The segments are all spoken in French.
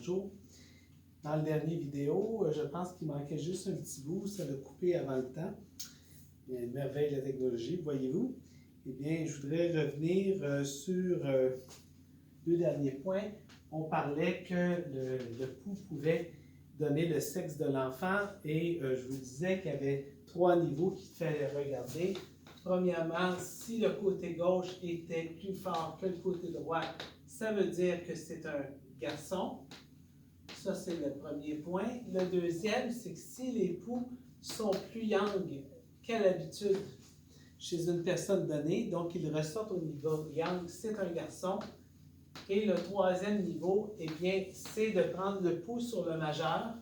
bonjour. Dans le dernier vidéo, je pense qu'il manquait juste un petit bout, ça l'a coupé avant le temps. Il y a une merveille de la technologie, voyez-vous. Eh bien, je voudrais revenir sur deux derniers points. On parlait que le pouls pouvait donner le sexe de l'enfant et je vous disais qu'il y avait trois niveaux qu'il fallait regarder. Premièrement, si le côté gauche était plus fort que le côté droit, ça veut dire que c'est un garçon. Ça, c'est le premier point. Le deuxième, c'est que si les poux sont plus young qu'à l'habitude chez une personne donnée, donc ils ressortent au niveau young, c'est un garçon. Et le troisième niveau, eh bien, c'est de prendre le pouls sur le majeur.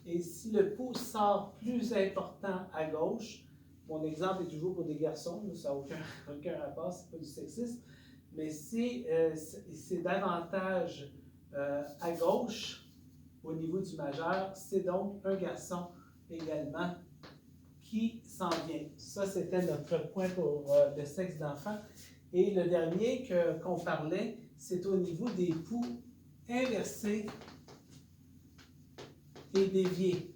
Et si le pouls sort plus important à gauche, mon exemple est toujours pour des garçons, ça n'a aucun rapport, ce n'est pas du sexisme, mais si c'est davantage à gauche, au niveau du majeur, c'est donc un garçon également qui s'en vient. Ça, c'était notre point pour le sexe d'enfant. Et le dernier qu'on parlait, c'est au niveau des poux inversés et déviés.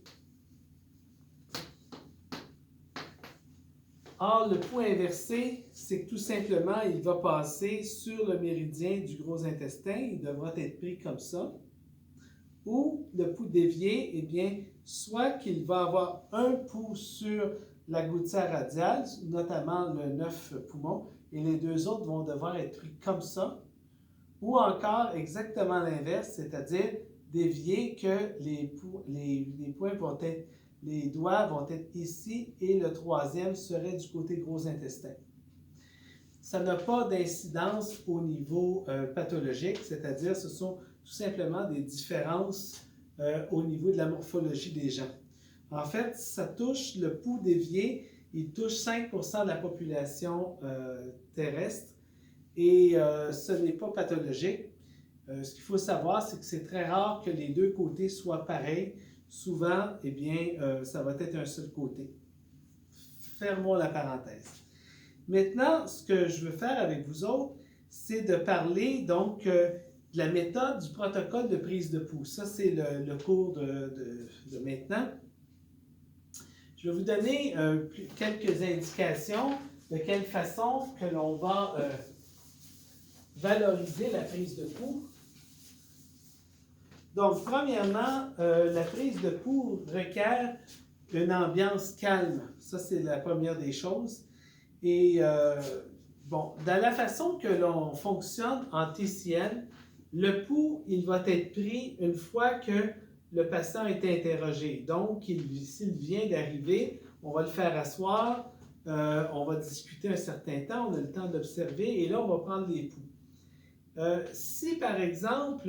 Or, le pouls inversé, c'est que tout simplement, il va passer sur le méridien du gros intestin, il devra être pris comme ça. Ou le pouls dévié, eh bien, soit qu'il va avoir un pouls sur la gouttière radiale, notamment le 9 poumons, et les deux autres vont devoir être pris comme ça, ou encore exactement l'inverse, c'est-à-dire dévier que les points vont être, les doigts vont être ici, et le troisième serait du côté gros intestin. Ça n'a pas d'incidence au niveau pathologique, c'est-à-dire ce sont tout simplement des différences au niveau de la morphologie des gens. En fait, ça touche le pouls dévié, il touche 5% de la population terrestre et ce n'est pas pathologique. Ce qu'il faut savoir, c'est que c'est très rare que les deux côtés soient pareils. Souvent, eh bien, ça va être un seul côté. Fermons la parenthèse. Maintenant, ce que je veux faire avec vous autres, c'est de parler donc de la méthode du protocole de prise de pouls. Ça, c'est le cours de maintenant. Je vais vous donner quelques indications de quelle façon que l'on va valoriser la prise de pouls. Donc, premièrement, la prise de pouls requiert une ambiance calme. Ça, c'est la première des choses. Et bon, dans la façon que l'on fonctionne en TCN, le pouls, il va être pris une fois que le patient est interrogé. Donc, s'il vient d'arriver, on va le faire asseoir, on va discuter un certain temps, on a le temps d'observer, et là, on va prendre les pouls. Si, par exemple,